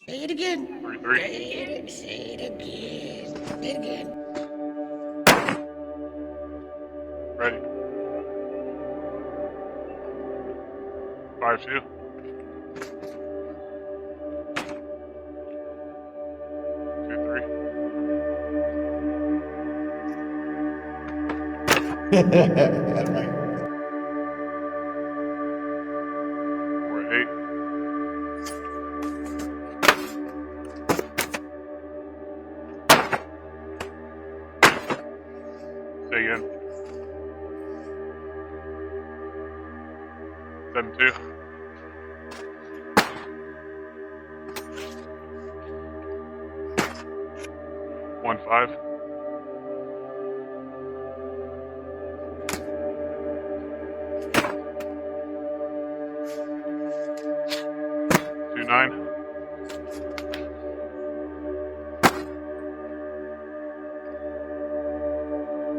Say it again. 3-3. Say it again. Say it again. Ready. 5-2. 2-3. We're at 8. Say again. 7-2. 1-5. 2-9.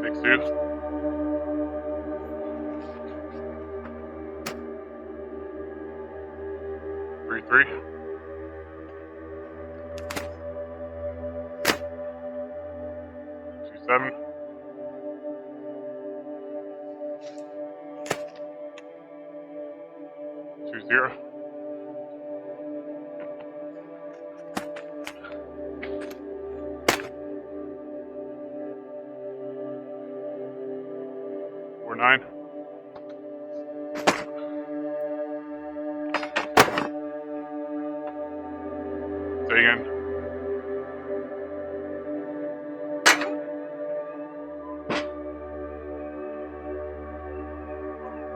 6-2. 3-3. 2-7. 2-0. 4-9. 'Say again.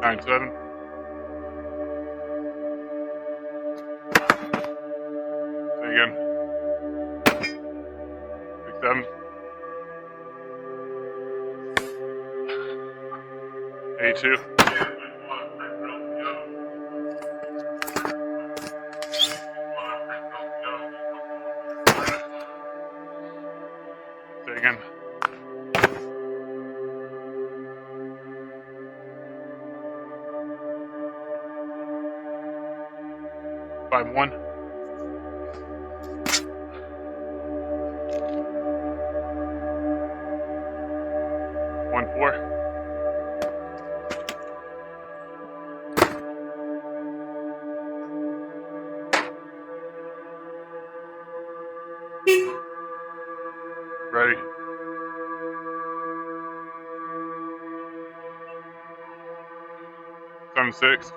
9-7. 'Say again. 6-7. 8-2. 'Say again. 5-1. 1-4. 7-6.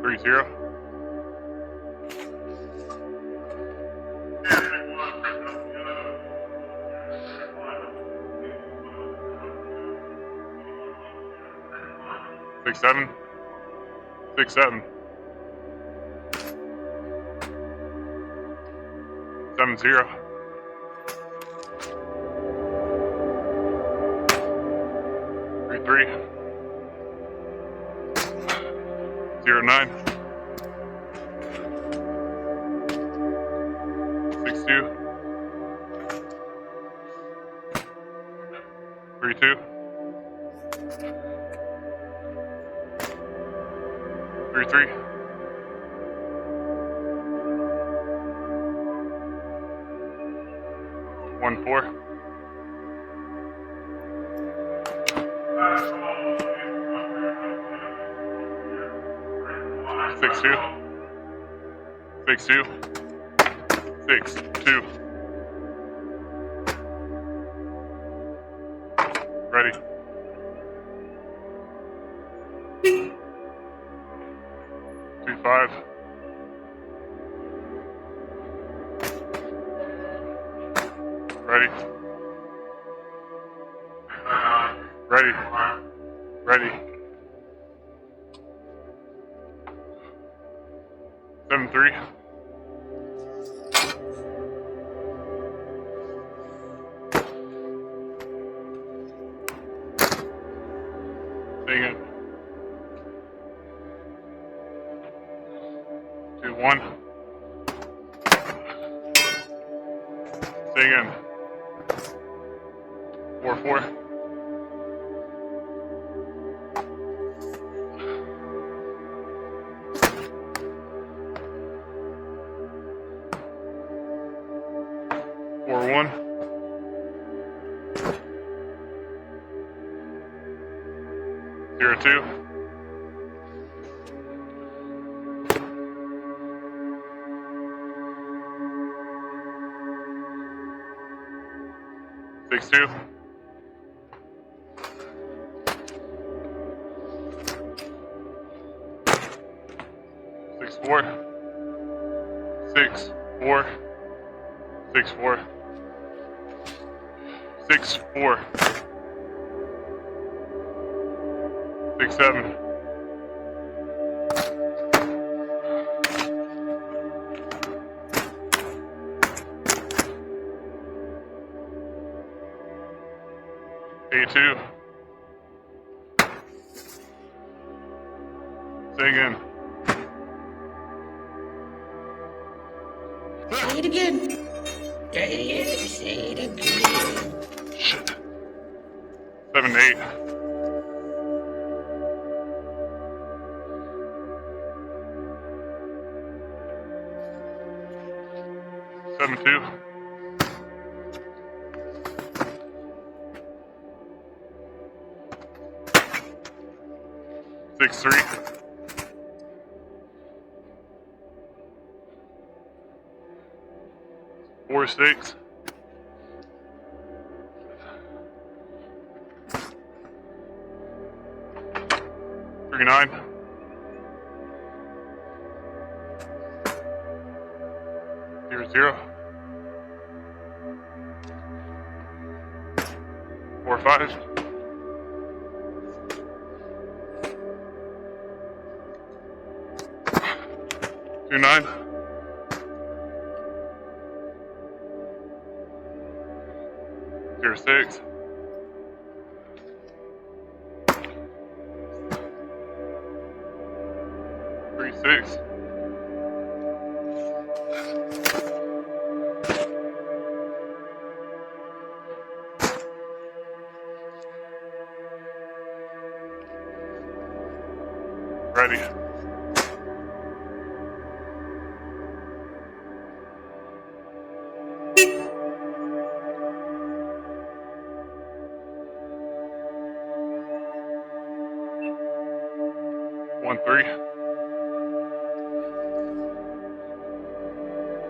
3-0. 6-7. 6-7. 7-0. 3-3. 0-9. 6-2. 3-2. 3-3. 1-4. 6-2. 6-2. 6-2. Ready. 2-5. 7-3. 2-1. Say again. 4-4. 5-1. 1. 02. 62. 64. 64. 64. 64. 67. 82. Say again. Say it again. Say it again. Shit. 78. 72. 63. 46. 39. 00. 45. 29. 06. 36. 'Ready. One, 3.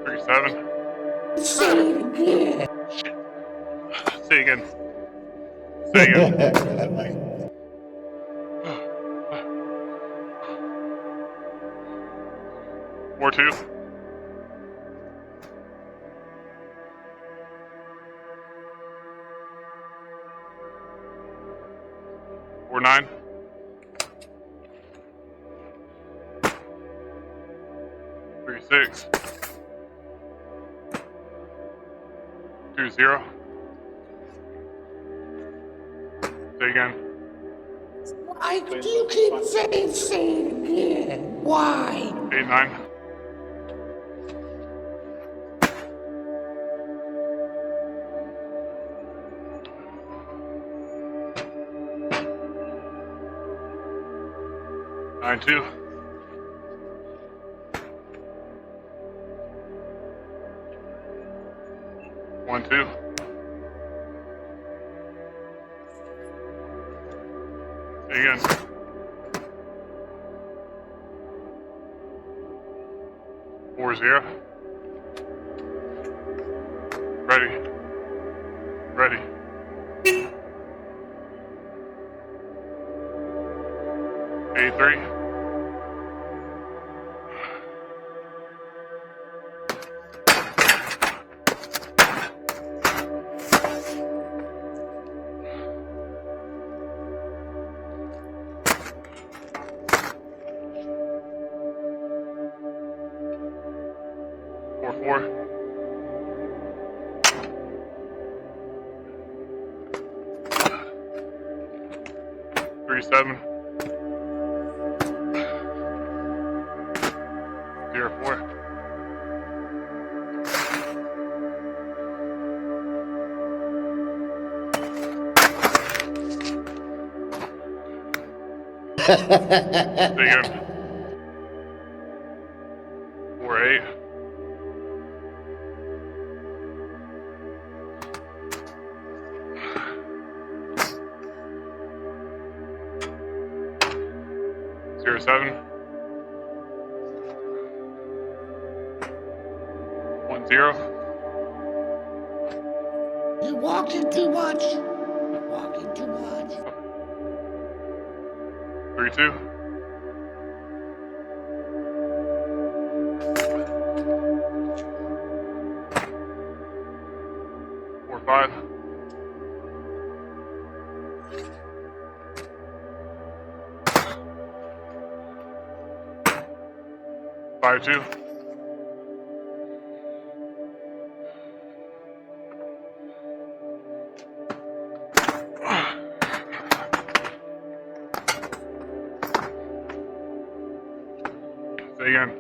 37. Say it again. Say again. Say again. 4, 2. 4, 9. 3, 6. 2, 0. Say again. Why do you keep saying say it again? Why? 8, 9. 9, 2. 1, 2. 8 again. 4, 0. Ready. Ready. 8, 3. 4, 4. 3, 7. 0, 4. 4, 8. 07. 10. You're walking too much. You're walking too much. 32. 45. 52. 'Say again.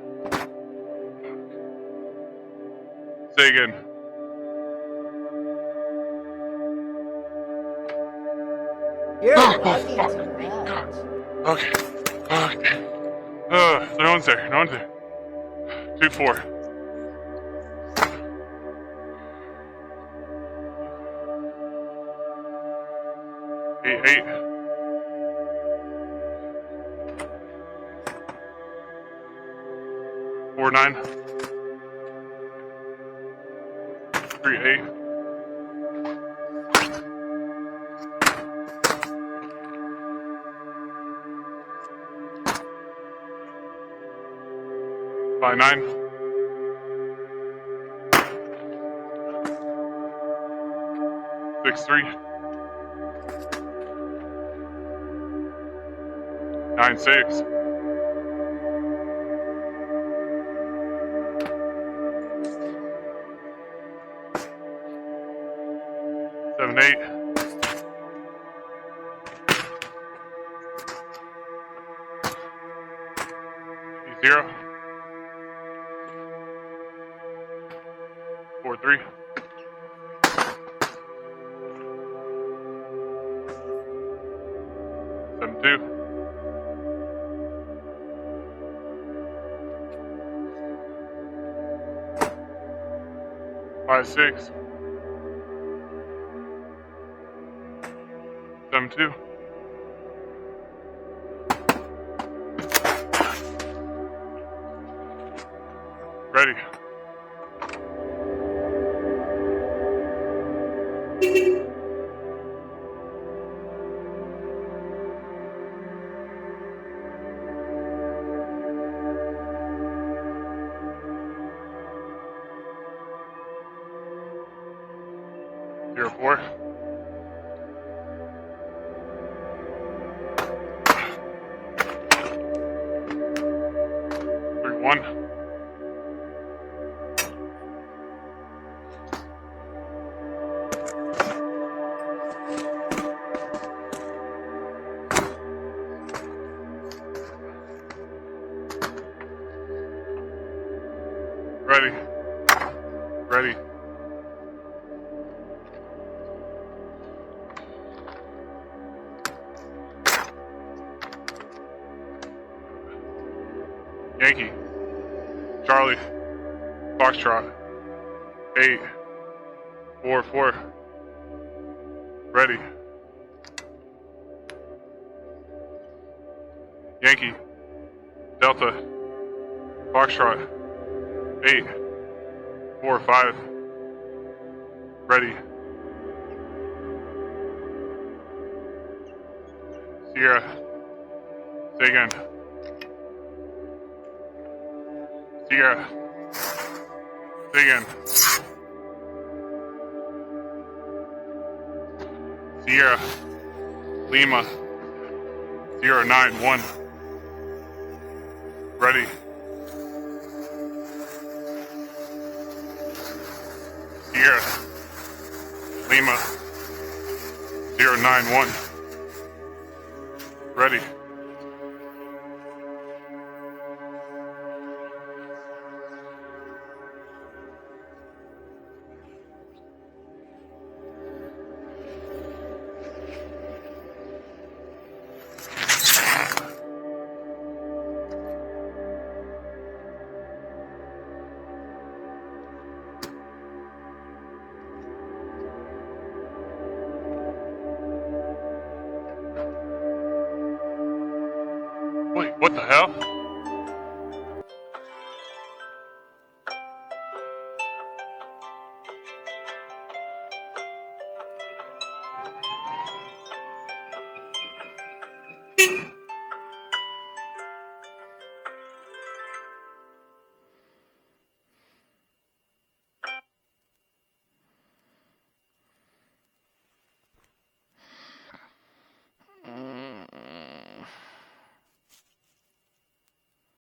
Say again. You're Oh, walking fuck. too much. Okay. Okay. No one's there. No one's there. 2-4. 8-8. 4-9. 3-8. 5-9. 6-3. 9-6. 7-8. 0. 4-3. 7-2. 5-6. 7-2. 'Ready. Zero 4. 3-1. 'Ready. Ready. Yankee. Charlie. Foxtrot. 8-4-4. Ready. Yankee. Delta. Foxtrot. 8-4-5. Ready. Sierra. Say again. Sierra. Say again. Sierra. Lima. 091. Ready. Sierra. Lima. 091. Ready. What the hell?